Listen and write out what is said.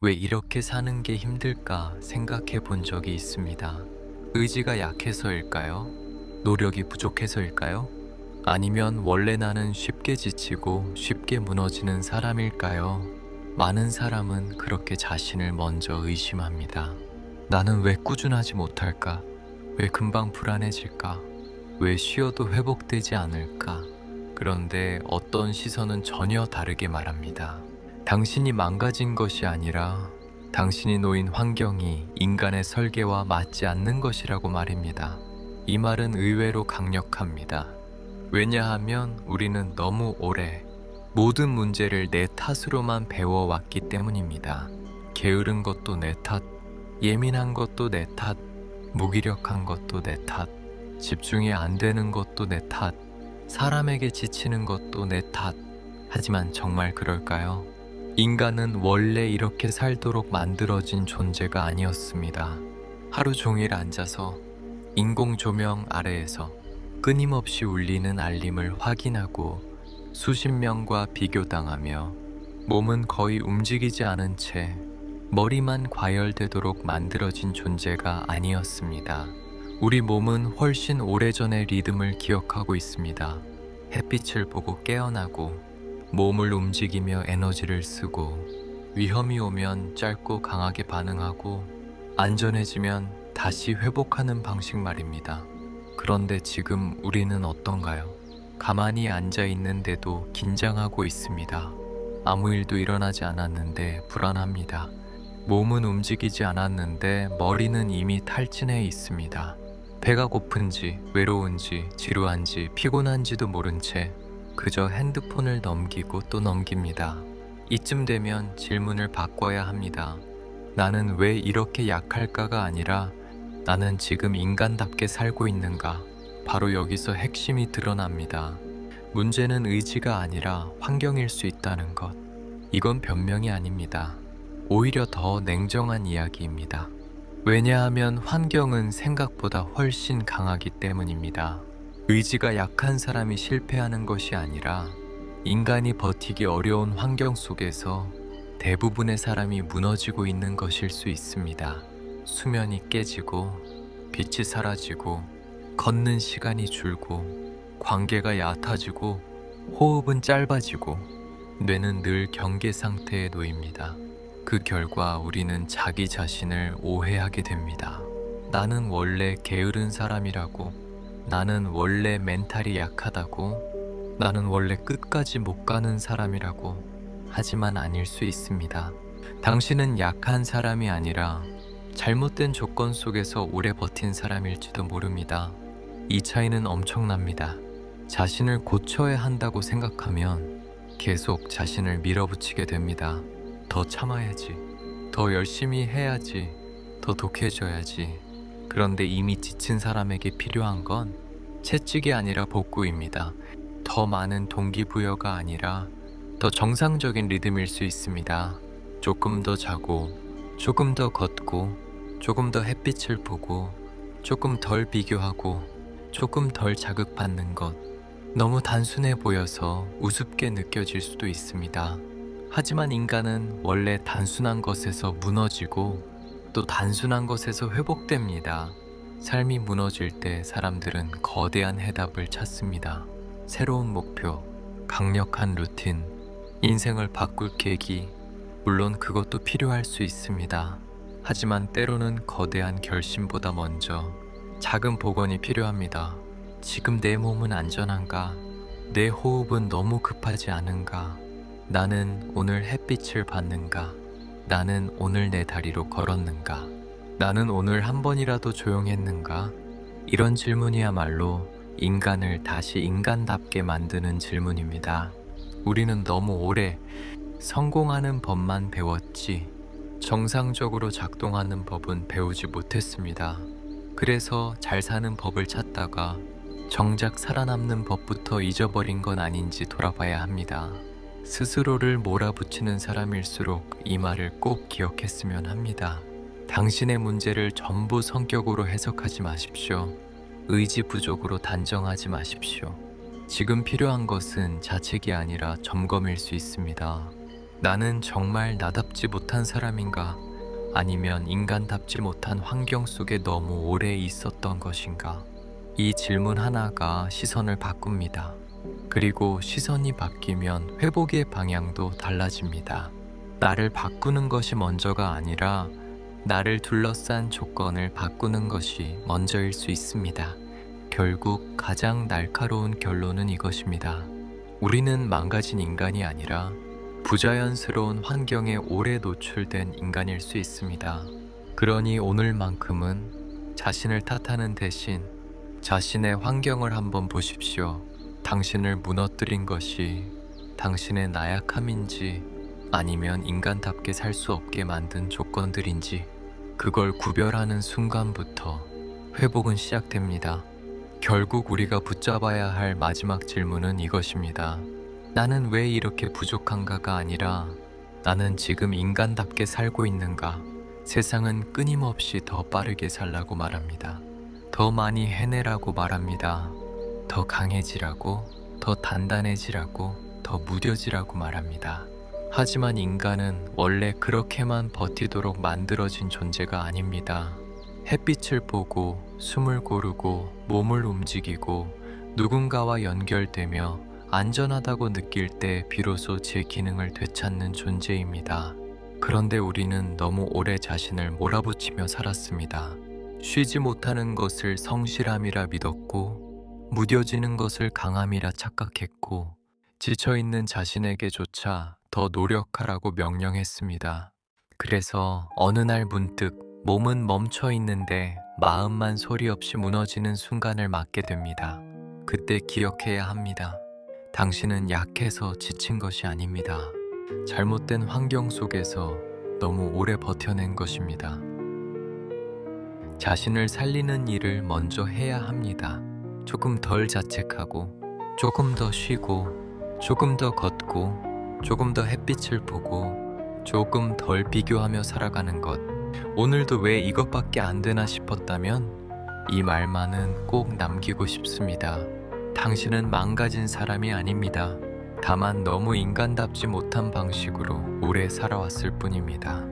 왜 이렇게 사는 게 힘들까 생각해 본 적이 있습니다. 의지가 약해서일까요? 노력이 부족해서일까요? 아니면 원래 나는 쉽게 지치고 쉽게 무너지는 사람일까요? 많은 사람은 그렇게 자신을 먼저 의심합니다. 나는 왜 꾸준하지 못할까? 왜 금방 불안해질까? 왜 쉬어도 회복되지 않을까? 그런데 어떤 시선은 전혀 다르게 말합니다. 당신이 망가진 것이 아니라 당신이 놓인 환경이 인간의 설계와 맞지 않는 것이라고 말입니다. 이 말은 의외로 강력합니다. 왜냐하면 우리는 너무 오래 모든 문제를 내 탓으로만 배워왔기 때문입니다. 게으른 것도 내 탓, 예민한 것도 내 탓, 무기력한 것도 내 탓, 집중이 안 되는 것도 내 탓, 사람에게 지치는 것도 내 탓. 하지만 정말 그럴까요? 인간은 원래 이렇게 살도록 만들어진 존재가 아니었습니다. 하루 종일 앉아서 인공 조명 아래에서 끊임없이 울리는 알림을 확인하고 수십 명과 비교당하며 몸은 거의 움직이지 않은 채 머리만 과열되도록 만들어진 존재가 아니었습니다. 우리 몸은 훨씬 오래전의 리듬을 기억하고 있습니다. 햇빛을 보고 깨어나고 몸을 움직이며 에너지를 쓰고 위험이 오면 짧고 강하게 반응하고 안전해지면 다시 회복하는 방식 말입니다. 그런데 지금 우리는 어떤가요? 가만히 앉아 있는데도 긴장하고 있습니다. 아무 일도 일어나지 않았는데 불안합니다. 몸은 움직이지 않았는데 머리는 이미 탈진해 있습니다. 배가 고픈지 외로운지 지루한지 피곤한지도 모른 채 그저 핸드폰을 넘기고 또 넘깁니다. 이쯤 되면 질문을 바꿔야 합니다. 나는 왜 이렇게 약할까가 아니라 나는 지금 인간답게 살고 있는가? 바로 여기서 핵심이 드러납니다. 문제는 의지가 아니라 환경일 수 있다는 것. 이건 변명이 아닙니다. 오히려 더 냉정한 이야기입니다. 왜냐하면 환경은 생각보다 훨씬 강하기 때문입니다. 의지가 약한 사람이 실패하는 것이 아니라 인간이 버티기 어려운 환경 속에서 대부분의 사람이 무너지고 있는 것일 수 있습니다. 수면이 깨지고 빛이 사라지고 걷는 시간이 줄고 관계가 얕아지고 호흡은 짧아지고 뇌는 늘 경계 상태에 놓입니다. 그 결과 우리는 자기 자신을 오해하게 됩니다. 나는 원래 게으른 사람이라고, 나는 원래 멘탈이 약하다고, 나는 원래 끝까지 못 가는 사람이라고. 하지만 아닐 수 있습니다. 당신은 약한 사람이 아니라 잘못된 조건 속에서 오래 버틴 사람일지도 모릅니다. 이 차이는 엄청납니다. 자신을 고쳐야 한다고 생각하면 계속 자신을 밀어붙이게 됩니다. 더 참아야지, 더 열심히 해야지, 더 독해져야지. 그런데 이미 지친 사람에게 필요한 건 채찍이 아니라 복구입니다. 더 많은 동기부여가 아니라 더 정상적인 리듬일 수 있습니다. 조금 더 자고, 조금 더 걷고, 조금 더 햇빛을 보고, 조금 덜 비교하고, 조금 덜 자극받는 것. 너무 단순해 보여서 우습게 느껴질 수도 있습니다. 하지만 인간은 원래 단순한 것에서 무너지고 또 단순한 것에서 회복됩니다. 삶이 무너질 때 사람들은 거대한 해답을 찾습니다. 새로운 목표, 강력한 루틴, 인생을 바꿀 계기, 물론 그것도 필요할 수 있습니다. 하지만 때로는 거대한 결심보다 먼저 작은 복원이 필요합니다. 지금 내 몸은 안전한가? 내 호흡은 너무 급하지 않은가? 나는 오늘 햇빛을 받는가? 나는 오늘 내 다리로 걸었는가? 나는 오늘 한 번이라도 조용했는가? 이런 질문이야말로 인간을 다시 인간답게 만드는 질문입니다. 우리는 너무 오래 성공하는 법만 배웠지 정상적으로 작동하는 법은 배우지 못했습니다. 그래서 잘 사는 법을 찾다가 정작 살아남는 법부터 잊어버린 건 아닌지 돌아봐야 합니다. 스스로를 몰아붙이는 사람일수록 이 말을 꼭 기억했으면 합니다. 당신의 문제를 전부 성격으로 해석하지 마십시오. 의지 부족으로 단정하지 마십시오. 지금 필요한 것은 자책이 아니라 점검일 수 있습니다. 나는 정말 나답지 못한 사람인가? 아니면 인간답지 못한 환경 속에 너무 오래 있었던 것인가? 이 질문 하나가 시선을 바꿉니다. 그리고 시선이 바뀌면 회복의 방향도 달라집니다. 나를 바꾸는 것이 먼저가 아니라 나를 둘러싼 조건을 바꾸는 것이 먼저일 수 있습니다. 결국 가장 날카로운 결론은 이것입니다. 우리는 망가진 인간이 아니라 부자연스러운 환경에 오래 노출된 인간일 수 있습니다. 그러니 오늘만큼은 자신을 탓하는 대신 자신의 환경을 한번 보십시오. 당신을 무너뜨린 것이 당신의 나약함인지 아니면 인간답게 살 수 없게 만든 조건들인지 그걸 구별하는 순간부터 회복은 시작됩니다. 결국 우리가 붙잡아야 할 마지막 질문은 이것입니다. 나는 왜 이렇게 부족한가가 아니라 나는 지금 인간답게 살고 있는가? 세상은 끊임없이 더 빠르게 살라고 말합니다. 더 많이 해내라고 말합니다. 더 강해지라고, 더 단단해지라고, 더 무뎌지라고 말합니다. 하지만 인간은 원래 그렇게만 버티도록 만들어진 존재가 아닙니다. 햇빛을 보고, 숨을 고르고, 몸을 움직이고, 누군가와 연결되며 안전하다고 느낄 때 비로소 제 기능을 되찾는 존재입니다. 그런데 우리는 너무 오래 자신을 몰아붙이며 살았습니다. 쉬지 못하는 것을 성실함이라 믿었고, 무뎌지는 것을 강함이라 착각했고, 지쳐있는 자신에게조차 더 노력하라고 명령했습니다. 그래서 어느 날 문득 몸은 멈춰 있는데 마음만 소리 없이 무너지는 순간을 맞게 됩니다. 그때 기억해야 합니다. 당신은 약해서 지친 것이 아닙니다. 잘못된 환경 속에서 너무 오래 버텨낸 것입니다. 자신을 살리는 일을 먼저 해야 합니다. 조금 덜 자책하고, 조금 더 쉬고, 조금 더 걷고, 조금 더 햇빛을 보고, 조금 덜 비교하며 살아가는 것. 오늘도 왜 이것밖에 안 되나 싶었다면 이 말만은 꼭 남기고 싶습니다. 당신은 망가진 사람이 아닙니다. 다만 너무 인간답지 못한 방식으로 오래 살아왔을 뿐입니다.